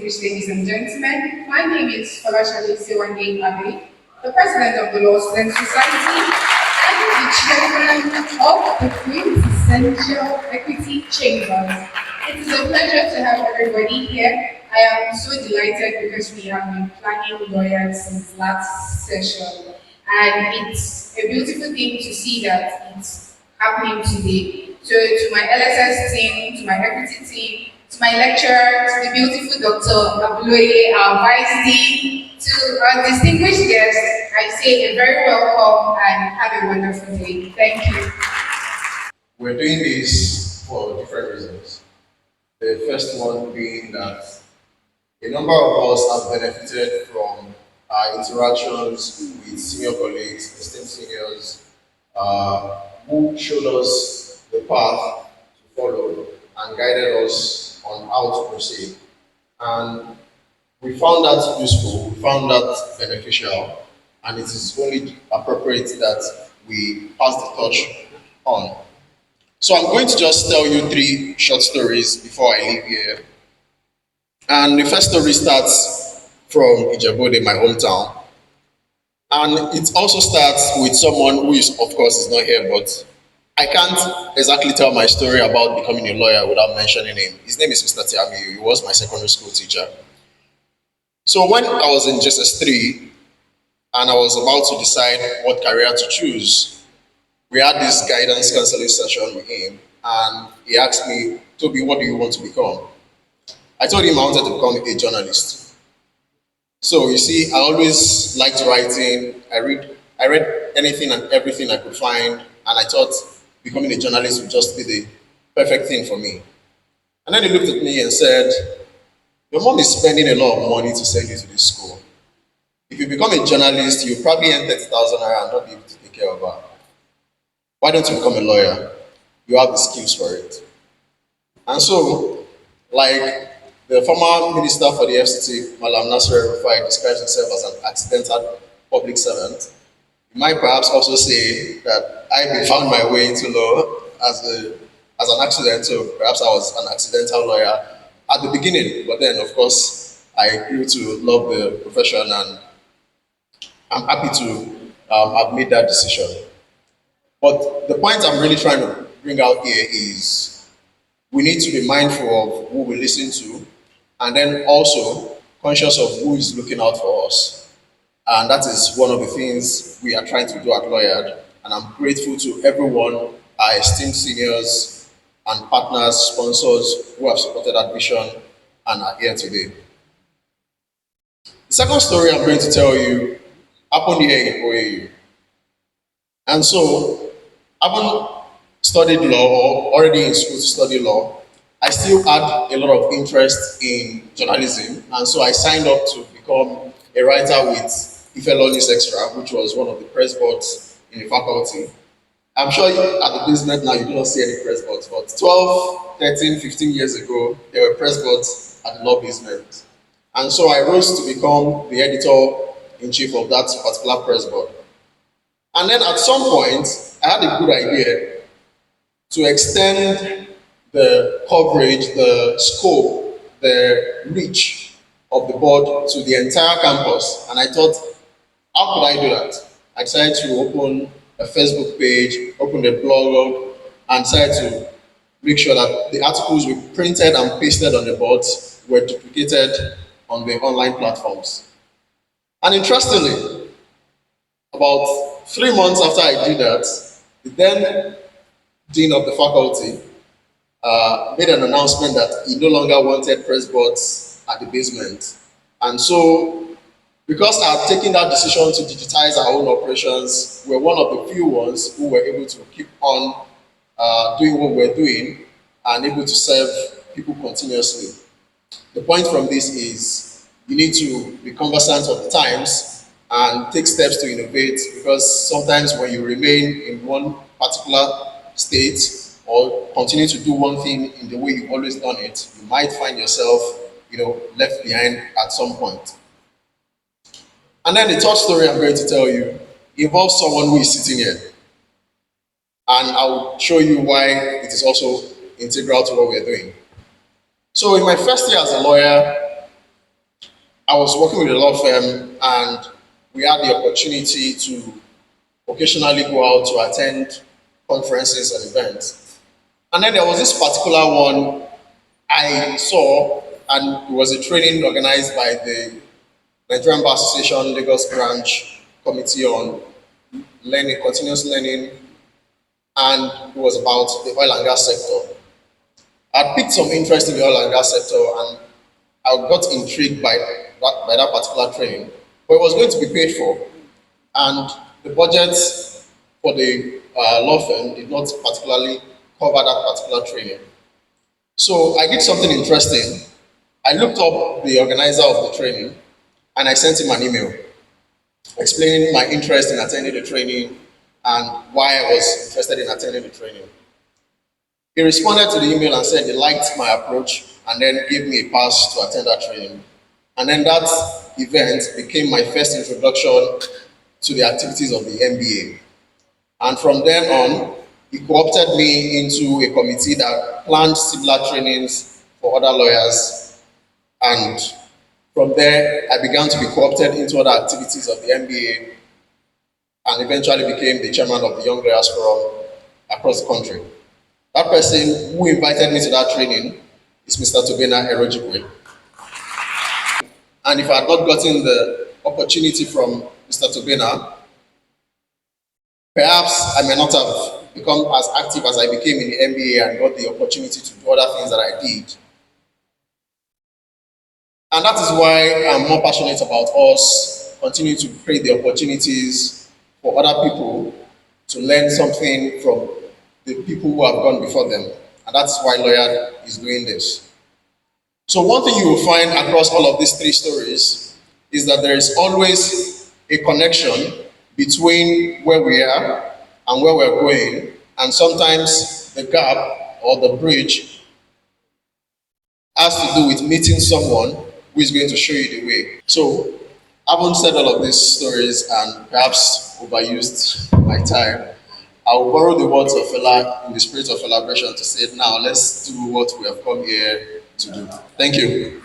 distinguished ladies and gentlemen. My name is Folashade Abbey, the president of the Law Student Society and the chairman of the Quintessential Equity Chambers. It is a pleasure to have everybody here. I am so delighted because we have been planning Lawyard since last session, and it's a beautiful thing to see that it's happening today. So to my LSS team, to my equity team, to my lecturer, to the beautiful Dr. Abloye, our Vice Dean, to our distinguished guests, I say a very welcome and have a wonderful day. Thank you. We're doing this for different reasons. The first one being that a number of us have benefited from our interactions with senior colleagues, esteemed seniors, who showed us the path to follow and guided us on how to proceed. And we found that useful, we found that beneficial, and it is only appropriate that we pass the torch on. So I'm going to just tell you three short stories before I leave here. And the first story starts from Ijebode, my hometown. And it also starts with someone who is, of course, is not here, but I can't exactly tell my story about becoming a lawyer without mentioning him. His name is Mr. Tiami. He was my secondary school teacher. So when I was in JSS3 and I was about to decide what career to choose, we had this guidance counseling session with him, and he asked me, Tobi, what do you want to become? I told him I wanted to become a journalist. So you see, I always liked writing. I read anything and everything I could find, and I thought becoming a journalist would just be the perfect thing for me. And then he looked at me and said, your mom is spending a lot of money to send you to this school. If you become a journalist, you'll probably earn 30,000 naira and not be able to take care of her. Why don't you become a lawyer? You have the skills for it. And so, like the former minister for the FCT, Malam Nasser Rufai, describes himself as an accidental public servant, you might perhaps also say that I found my way into law as an accident, so perhaps I was an accidental lawyer at the beginning, but then, of course, I grew to love the profession, and I'm happy to have made that decision. But the point I'm really trying to bring out here is we need to be mindful of who we listen to, and then also conscious of who is looking out for us. And that is one of the things we are trying to do at Lawyard. And I'm grateful to everyone, our esteemed seniors and partners, sponsors who have supported that vision and are here today. The second story I'm going to tell you happened here in OAU. And so, having studied law or already in school to study law, I still had a lot of interest in journalism. And so I signed up to become a writer with Ife Learnings Extra, which was one of the press boards in the faculty. I'm sure at the basement now you do not see any press boards, but 12, 13, 15 years ago, there were press boards at the law basement. And so I rose to become the editor-in-chief of that particular press board. And then at some point, I had a good idea to extend the coverage, the scope, the reach of the board to the entire campus. And I thought, how could I do that? I decided to open a Facebook page, open a blog, and decided to make sure that the articles we printed and pasted on the boards were duplicated on the online platforms. And interestingly, about 3 months after I did that, the then dean of the faculty made an announcement that he no longer wanted press boards at the basement. And so, because I had taken that decision to digitize our own operations, we're one of the few ones who were able to keep on doing what we're doing and able to serve people continuously. The point from this is you need to be conversant of the times and take steps to innovate, because sometimes when you remain in one particular state or continue to do one thing in the way you've always done it, you might find yourself, left behind at some point. And then the third story I'm going to tell you involves someone who is sitting here. And I'll show you why it is also integral to what we're doing. So in my first year as a lawyer, I was working with a law firm, and we had the opportunity to occasionally go out to attend conferences and events. And then there was this particular one I saw, and it was a training organized by the Nigerian Bar Association Lagos Branch Committee on Learning, Continuous Learning, and it was about the oil and gas sector. I picked some interest in the oil and gas sector, and I got intrigued by that particular training, but it was going to be paid for, and the budget for the law firm did not particularly cover that particular training. So I did something interesting. I looked up the organizer of the training, and I sent him an email explaining my interest in attending the training and why I was interested in attending the training. He responded to the email and said he liked my approach and then gave me a pass to attend that training. And then that event became my first introduction to the activities of the MBA. And from then on, he co-opted me into a committee that planned similar trainings for other lawyers. And from there, I began to be co-opted into other activities of the MBA and eventually became the chairman of the Young Lawyers Forum across the country. That person who invited me to that training is Mr. Tobina Erojikwe. And if I had not gotten the opportunity from Mr. Tobina, perhaps I may not have become as active as I became in the MBA and got the opportunity to do other things that I did. And that is why I'm more passionate about us continuing to create the opportunities for other people to learn something from the people who have gone before them. And that's why Lawyard is doing this. So one thing you will find across all of these three stories is that there is always a connection between where we are and where we're going, and sometimes the gap or the bridge has to do with meeting someone who is going to show you the way. So, having said all of these stories and perhaps overused my time, I will borrow the words of Fela in the spirit of collaboration to say, now let's do what we have come here to do. Thank you.